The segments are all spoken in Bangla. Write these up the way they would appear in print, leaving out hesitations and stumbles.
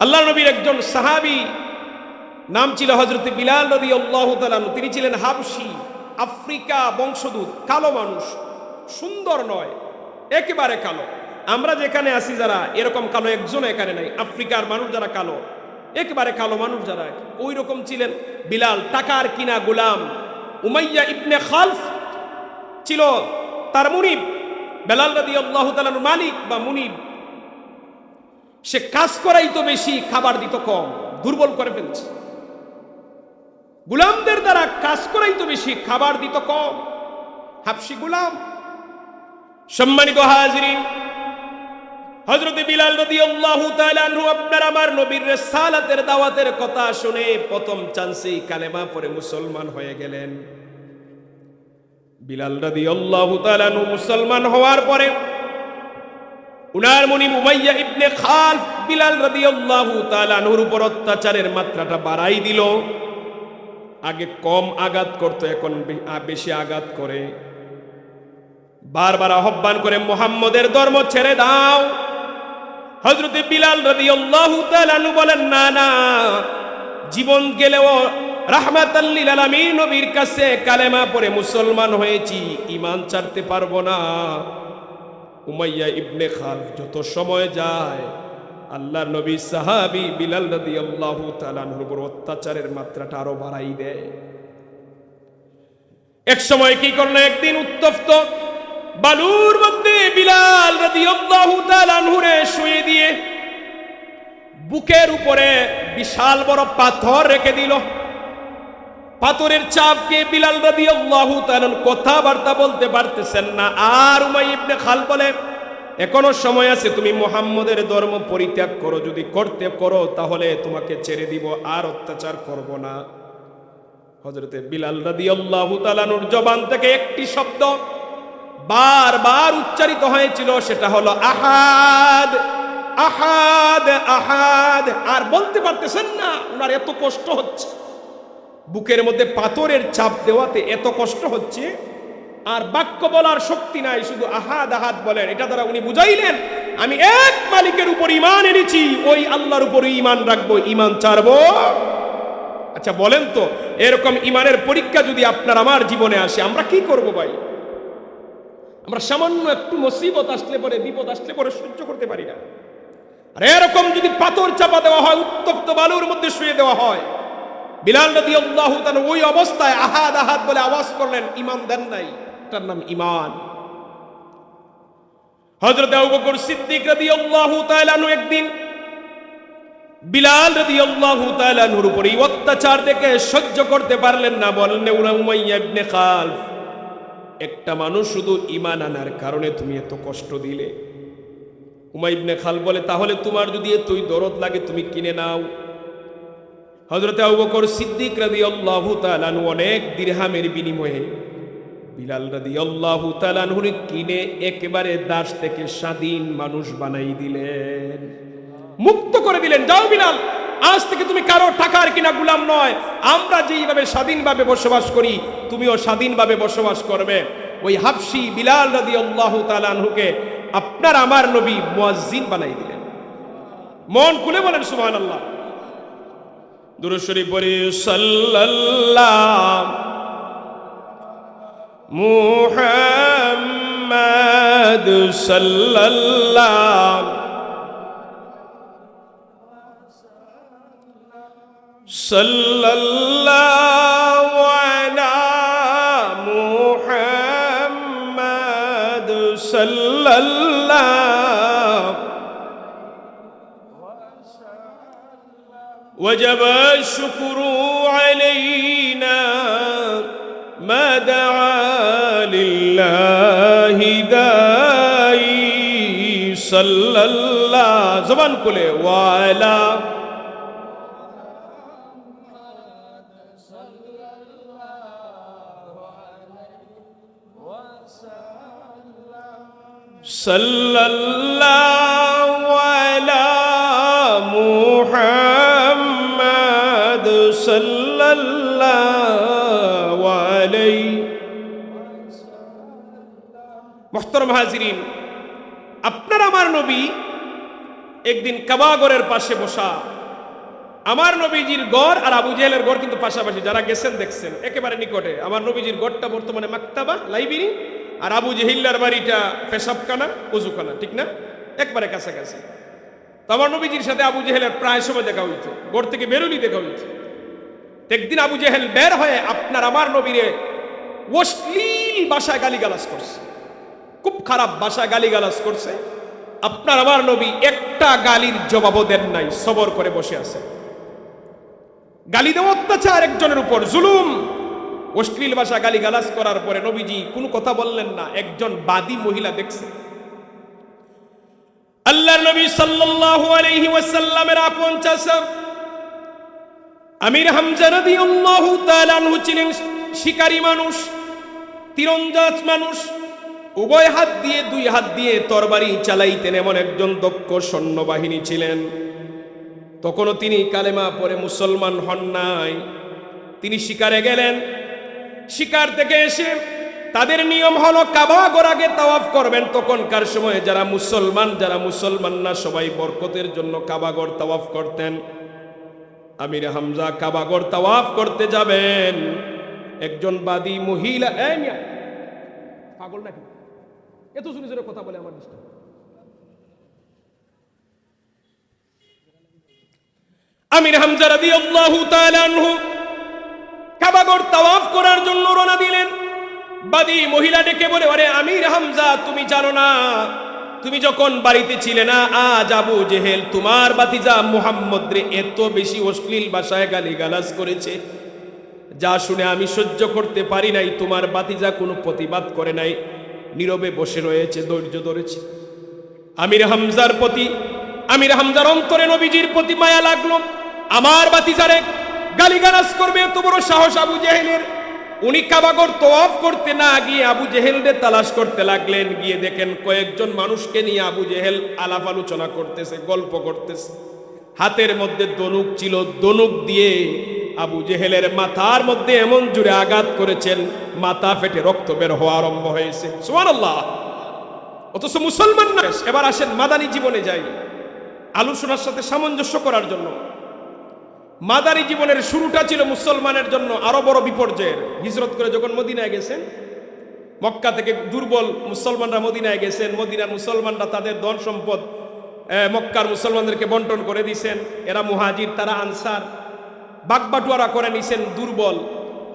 আল্লাহ নবীর একজন সাহাবী নাম ছিল হযরত বিলাল রাদিয়াল্লাহু তাআলা। তিনি ছিলেন হাবশী, আফ্রিকা বংশোদ্ভূত, কালো মানুষ, সুন্দর নয়, একেবারে কালো। আমরা যেখানে আছি যারা এরকম কালো একজন এখানে নাই। আফ্রিকার মানুষ যারা কালো, একেবারে কালো মানুষ যারা, ওই রকম ছিলেন বিলাল। টাকার কিনা গোলাম। উমাইয়া ইবনে খালফ ছিল তার মুনিব। বিলাল রাদিয়াল্লাহু তাআলার মালিক বা মুনিব। সে কাজ করাই তো বেশি, খাবার দিত কম, দুর্বল করে ফেলছে। গোলামদের দ্বারা কাজ করাই তো বেশি, খাবার দিত কম। হাবশী গোলাম। সম্মানিত হাজিরিন, হযরত বিলাল রাদিয়াল্লাহু তাআলা আনহু আপনার আমার নবীর রিসালাতের দাওয়াতের কথা শুনে প্রথম চান্সেই কালেমা পড়ে মুসলমান হয়ে গেলেন। বিলাল রাদিয়াল্লাহু তাআলা আনহু মুসলমান হওয়ার পরে উনার মুনিব উমাইয়া ইবনে খালফ বিলাল রাদিয়াল্লাহু তাআলা আনহুর উপর অত্যাচারের মাত্রাটা বাড়াই দিল। আগে কম আঘাত করত, এখন বেশি আঘাত করে। বারবার আহ্বান করে মুহাম্মদের ধর্ম ছেড়ে দাও। হযরত বিলাল রাদিয়াল্লাহু তাআলা আনহু বলেন, না না, জীবন গেলেও রাহমাতাল লিল আলামিন নবীর কাছে কালেমা পড়ে মুসলমান হয়েছি, ঈমান ছাড়তে পারবো না। উমাইয়া ইবনে খালফ যত সময় যায় আল্লাহর নবী সাহাবী বিলাল রাদিয়াল্লাহু তাআলা আনহুর উপর অত্যাচারের মাত্রাটা আরো বাড়াই দেয়। এক সময় কি করলো, একদিন উত্তপ্ত বালুর মধ্যে বিলাল রাদিয়াল্লাহু তাআলা আনহুরে শুয়ে দিয়ে বুকের উপরে বিশাল বড় পাথর রেখে দিল। পাথরের চাপকে বিলাল রাদিয়াল্লাহু তাআলা কথাবার্তা বলতে পারতেছেন না। আর উমাইয়া ইবনে খালফ বলে, এখনো সময় আছে, তুমি মুহাম্মদের ধর্ম পরিত্যাগ করো, যদি করতে করো তাহলে তোমাকে ছেড়ে দিব, আর অত্যাচার করব না। হযরতে বিলাল রাদিয়াল্লাহু তাআলা নূর জবান থেকে একটি শব্দ বারবার উচ্চারিত হয়েছিল, সেটা হলো আহাদ আহাদ আহাদ। আর বলতে পারতেছেন না, ওনার এত কষ্ট হচ্ছে, বুকের মধ্যে পাথরের চাপ দেওয়াতে এত কষ্ট হচ্ছে, আর বাক্য বলার শক্তি নাই, শুধু আহাদ আহাদ বলেন। এটা দ্বারা উনি বুঝাইলেন, আমি এক মালিকের উপর ঈমান এনেছি, ওই আল্লাহর উপর ঈমান রাখবো, ঈমান ছাড়বো। আচ্ছা বলেন তো, এরকম ঈমানের পরীক্ষা যদি আপনার আমার জীবনে আসে, আমরা কি করব ভাই? আমরা সামান্য একটু মুসিবত আসলে পরে, বিপদ আসলে পরে সহ্য করতে পারি না। আর এরকম যদি পাথর চাপা দেওয়া হয়, উত্তপ্ত বালুর মধ্যে শুয়ে দেওয়া হয়, বিলাল রাদিয়াল্লাহু তাআলা ওই অবস্থায় আহাদ আহাদ বলে আওয়াজ করলেন, ঈমান দেন নাই, এটার নাম ঈমান। হযরত আবু বকর সিদ্দিক রাদিয়াল্লাহু তাআলা আনহু একদিন বিলাল রাদিয়াল্লাহু তাআলা আনহুর উপর এই অত্যাচার দেখে সহ্য করতে পারলেন না। বললেন, উমাইয়া ইবনে খালফ, একটা মানুষ শুধু ঈমান আনার কারণে তুমি এত কষ্ট দিলে। উমাইয়া ইবনে খালফ বলে, তাহলে তোমার যদি এতই দরদ লাগে তুমি কিনে নাও। হযরত আবু বকর সিদ্দিক রাদিয়াল্লাহু তাআলা আনহু অনেক দিরহামের বিনিময়ে বিলাল রাদিয়াল্লাহু তাআলা আনহুকে কিনে একেবারে দাস থেকে স্বাধীন মানুষ বানাই দিলেন, মুক্ত করে দিলেন। যাও বিলাল, আজ থেকে তুমি কারো টাকার কিনা গোলাম নয়। আমরা যেইভাবে স্বাধীনভাবে বসবাস করি, তুমিও স্বাধীনভাবে বসবাস করবে। ওই হাবশী বিলাল রাদিয়াল্লাহু তাআলা আনহুকে আপনার আমার নবী মুয়াজ্জিন বানাই দিলেন। মন খুলে বলেন সুবহানাল্লাহ। দুরূদ শরীফ পড়ি, সাল্লাল্লাহু মুহাম্মাদ সাল্লাল্লাহু সাল্লাল্লাহু আলা মুহাম্মাদ সাল্লাল্লাহু وجب الشكر علينا ما دعا لله داعي صلى الله زبان كله وعلى صلى الله على محمد صلى الله عليه। মুহতারাম হাজিরিন, আপনার আমার নবী একদিন কাবাগরের পাশে বসা, আমার নবীজির গড় আর আবু জেহেলের গড় কিন্তু পাশাপাশি, যারা গেছেন দেখছেন একেবারে নিকটে। আমার নবীজির গড়টা বর্তমানে মাকতাবা, লাইব্রেরি, আর আবু জেহিল্লার বাড়িটা পেশাবখানা, ওযুখানা, ঠিক না? একবারে কাছাকাছি। তো আমার নবীজির সাথে আবু জেহেলের প্রায় সময় দেখা হইতো, গড় থেকে বেরোলি দেখা হইতো। একদিন আবু জেহেল বের হয়ে আপনার আমার নবীরে অশ্লীল ভাষায় গালিগালাজ করছে, খুব খারাপ ভাষায় গালিগালাজ করছে। আপনার আমার নবী একটা গালির জবাবও দেন নাই, সবর করে বসে আছে। গালি দেওয়া অত্যাচার, একজনের উপর জুলুম, অশ্লীল ভাষা গালিগালাজ করার পরে নবীজি কোনো কথা বললেন না। একজন বাদী মহিলা দেখছে, আল্লাহর নবী সাল্লাল্লাহু আলাইহি ওয়াসাল্লামের আপন চাচা আমির হামজা রাদিয়াল্লাহু তাআলা আনহু ছিলেন শিকারী মানুষ, তীরন্দাজ মানুষ, উভয় হাত দিয়ে, দুই হাত দিয়ে তরবারি চালাইতেন, এমন একজন দক্ষ সৈন্যবাহিনী ছিলেন। তখনও তিনি কালেমা পড়ে মুসলমান হন নাই। তিনি শিকারে গেলেন। শিকার থেকে এসে তাদের নিয়ম হলো কাবা ঘর আগে তাওয়াফ করবেন। তখনকার সময়ে যারা মুসলমান না, সবাই বরকতের জন্য কাবা ঘর তাওয়াফ করতেন। আমির হামজা কাবা ঘর তাওয়াফ করতে যাবেন, একজন বাদী মহিলা, পাগল নাকি এত জোরে জোরে কথা বলে আমার ডিস্টার্ব। আমির হামজা রাদিয়াল্লাহু তাআলা আনহু কাবা ঘর তাওয়াফ করার জন্য রওনা দিলেন। বাদী মহিলা ডেকে বলে, আরে আমির হামজা, তুমি জানো না তুমি যখন বাড়িতে ছিলে না, আজ আবু জেহেল তোমার ভাতিজা মুহাম্মদ রে এত বেশি অশ্লীল ভাষায় গালিগালাজ করেছে, যা শুনে আমি সহ্য করতে পারি নাই। তোমার ভাতিজা কোনো প্রতিবাদ করে নাই, নীরবে বসে রয়েছে, ধৈর্য ধরেছে। আমির হামজার অন্তরে নবীজির প্রতি মায়া লাগলো। আমার ভাতিজারে গালিগালাজ করবে, এত বড় সাহস আবু জেহেলের। উনি কাবা ঘর তাওয়াফ করতে না গিয়ে আবু জেহেলকে তালাশ করতে লাগলেন। গিয়ে দেখেন কয়েকজন মানুষকে নিয়ে আবু জেহেল আলাপ আলোচনা করতেছে, গল্প করতেছে। হাতের মধ্যে ধনুক ছিল, ধনুক দিয়ে আবু জেহেলের মাথার মধ্যে এমন জোরে আঘাত করেছেন, মাথা ফেটে রক্ত বের হওয়া আরম্ভ হয়েছে। সুবহানাল্লাহ। অথচ মুসলমান না। এবার আসেন মাদানী জীবনে যাই, আলোচনার সাথে সামঞ্জস্য করার জন্য। মাদানী জীবনের শুরুটা ছিল মুসলমানের জন্য আরো বড় বিপর্যয়ের। হিজরত করে যখন মদিনায় গেছেন, মক্কা থেকে দুর্বল মুসলমানরা মদিনায় গেছেন। মদিনার মুসলমানরা তাদের ধন সম্পদ মক্কার মুসলমানদেরকে বন্টন করে দিয়েছেন। এরা মুহাজির, তারা আনসার, বাগবাটুয়ারা করে নিছেন দুর্বল।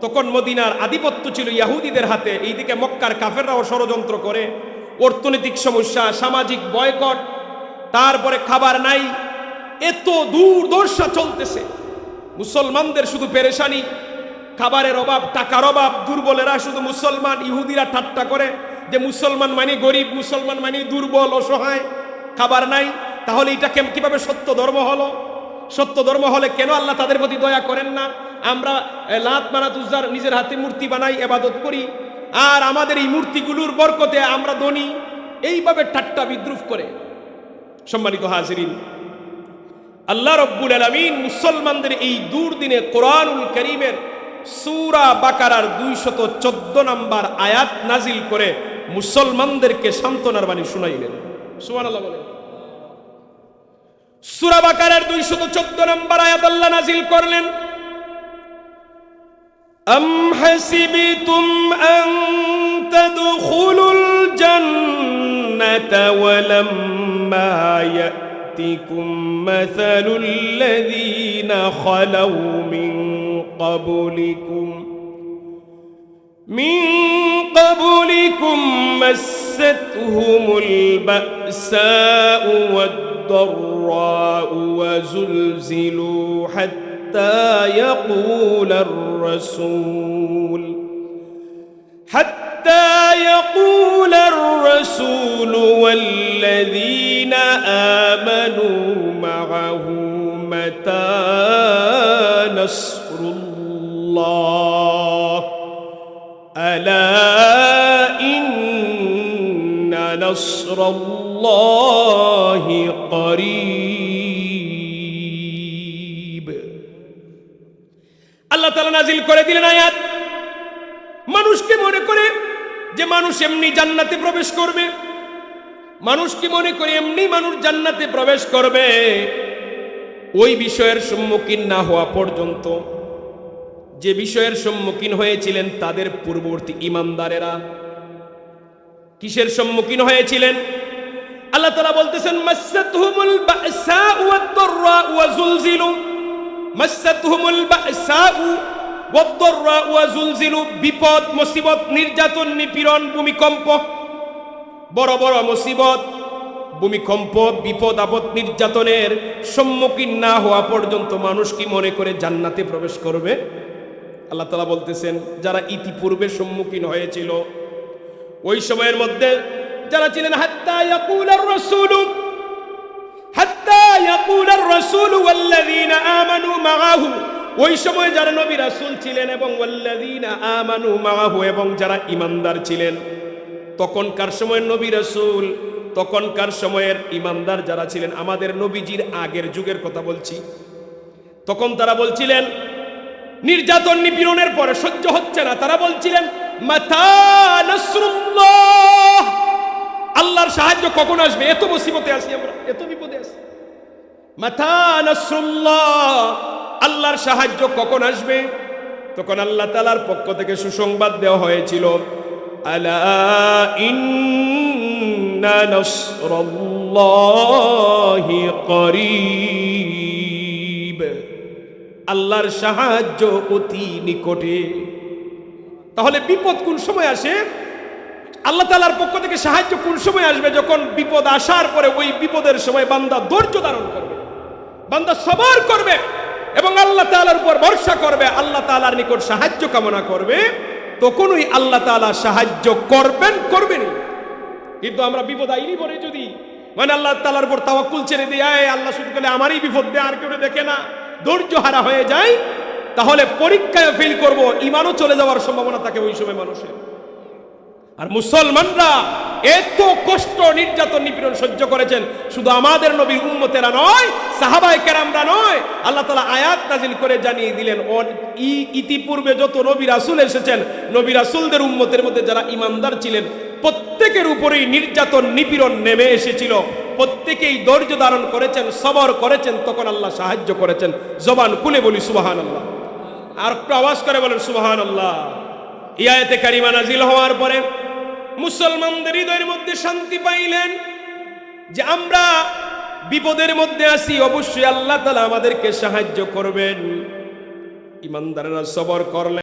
তখন মদিনার আধিপত্য ছিল ইহুদিদের হাতে। এইদিকে মক্কার কাফেররাও ষড়যন্ত্র করে। অর্থনৈতিক সমস্যা, সামাজিক বয়কট, তারপরে খাবার নাই, এত দুর্দশা চলতেছে। মুসলমানদের শুধু পেরেশানি, খাবারের অভাব, টাকার অভাব। দুর্বলেরা শুধু মুসলমান, ইহুদিরা ঠাট্টা করে যে মুসলমান মানে গরিব, মুসলমান মানে দুর্বল, অসহায়, খাবার নাই। তাহলে এটা কিভাবে সত্য ধর্ম হলো? সত্য ধর্ম হলে কেন আল্লাহ তাদের প্রতি দয়া করেন না? আমরা লাত মানাত উজ্জার নিজের হাতে মূর্তি বানাই, ইবাদত করি, আর আমাদের এই মূর্তিগুলোর বরকতে আমরা ধনী। এইভাবে ঠাট্টা বিদ্রুপ করে। সম্মানিত হাজিরিন, আল্লাহ রব্বুল আলামিন মুসলমানদের এই দুর্দিনে কোরআনুল কারীমের সূরা বাকারার 214 নম্বর আয়াত নাজিল করে মুসলমানদেরকে সান্ত্বনার বাণী শুনাইলেন। সুবহানাল্লাহ বলেন। সূরা বাকারার 214 নম্বর আয়াত আল্লাহ নাজিল করলেন, আম হাসিবতুম আন তাদখুলুল জান্নাতা ওয়া লাম্মা يأتكم مثل الذين خلوا من قبلكم مستهم البأساء والضراء وزلزلوا حتى يقول الرسول والذين آمنوا معه متى نصر الله ألا إن نصر الله قريب। আল্লাহ তাআলা নাজিল করে দিলেন আয়াত। মানুষকে মনে করে যে মানুষ এমনি জান্নাতে প্রবেশ করবে, মানুষ কি মনে করে এমনি মানুষ জান্নাতে প্রবেশ করবে? ওই বিষয়ের সম্মুখীন না হওয়া পর্যন্ত, যে বিষয়ের সম্মুখীন হয়েছিলেন তাদের পূর্ববর্তী ইমানদারেরা। কিসের সম্মুখীন হয়েছিলেন? আল্লাহ তাআলা বলতেছেন, মাসাতহুমুল বা'সাউ ওয়াদ-দাররাউ ওয়া যুলজিলু। মাসাতহুমুল বা'সাউ ওয়াদ-দাররাউ ওয়া যুলজিলু, বিপদ, মুসিবত, নির্যাতন, নিপীড়ন, ভূমিকম্প, বড় বড় মুসিবত, ভূমিকম্প, বিপদ আপদ, নির্যাতনের সম্মুখীন না হওয়া পর্যন্ত মানুষ কি মনে করে জান্নাতে প্রবেশ করবে? আল্লাহ তাআলা বলতেছেন, যারা ইতিপূর্বে সম্মুখীন হয়েছিল ওই সময়ের মধ্যে যারা ছিলেন, হাত্তা ইয়াকুলার রাসূলু ওয়াল্লাযীনা আমানু মাআহু, ওই সময় যারা নবী রাসূল ছিলেন এবং ওয়াল্লাযীনা আমানু মাআহু, এবং যারা ঈমানদার ছিলেন। তখনকার সময়ের নবী রাসূল, তখনকার সময়ের ঈমানদার যারা ছিলেন, আমাদের নবীজির আগের যুগের কথা বলছি, তখন তারা বলছিলেন, নির্যাতন নিপীড়নের পরে সহ্য হচ্ছে না, তারা বলছিলেন, মাতা নাসরুল্লাহ, আল্লাহর সাহায্য কখন আসবে? এত মুসিবতে আছি আমরা, এত বিপদে আছি। মাতা নাসরুল্লাহ, আল্লাহর সাহায্য কখন আসবে? তখন আল্লাহ তাআলার পক্ষ থেকে সুসংবাদ দেওয়া হয়েছিল, আলা ইন্না নাসরাল্লাহি করিব, আল্লাহর সাহায্য অতি নিকটে। তাহলে বিপদ কোন সময় আসে? আল্লাহ তাআলার পক্ষ থেকে সাহায্য কোন সময় আসবে? যখন বিপদ আসার পরে ওই বিপদের সময় বান্দা ধৈর্য ধারণ করবে, বান্দা সবর করবে এবং আল্লাহ তাআলার উপর ভরসা করবে, আল্লাহ তাআলার নিকট সাহায্য কামনা করবে, তখনই আল্লাহ তাআলা সাহায্য করবেন। কিন্তু আমরা বিপদ আইনি পরে যদি আল্লাহ তাআলার উপর তাওয়াক্কুল ছেড়ে দিই, আল্লাহ শুধু বলে আমারই বিপদ দেয়, আর কেউ দেখে না, ধৈর্য হারা হয়ে যায়, তাহলে পরীক্ষায় ফেল করব, ঈমানও চলে যাওয়ার সম্ভাবনা থাকে ওই সময় মানুষের। আর মুসলমানরা এত কষ্ট, নির্যাতন, নিপীড়ন সহ্য করেছেন, শুধু আমাদের নবীর উম্মতেরা নয়, সাহাবায়ে কেরামরা নয়। আল্লাহ তাআলা আয়াত নাযিল করে জানিয়ে দিলেন, ইতিপূর্বে যত নবী রাসূল এসেছেন, নবী রাসূলদের উম্মতের মধ্যে যারা ঈমানদার ছিলেন, প্রত্যেকের উপরেই নির্যাতন, নিপীড়ন নেমে এসেছিল, প্রত্যেকেই ধৈর্য ধারণ করেছেন, সবর করেছেন, তখন আল্লাহ সাহায্য করেছেন। জবান খুলে বলি সুবহানাল্লাহ, আর একটু আওয়াজ করে বলেন সুবহানাল্লাহ। এই আয়াতে কারিমা নাযিল হওয়ার পরে মুসলমানদের হৃদয়ের মধ্যে শান্তি পাইলেন যে আমরা বিপদের মধ্যে আছি, অবশ্যই আল্লাহ তাআলা আমাদেরকে সাহায্য করবেন। ঈমানদাররা সবর করলেন।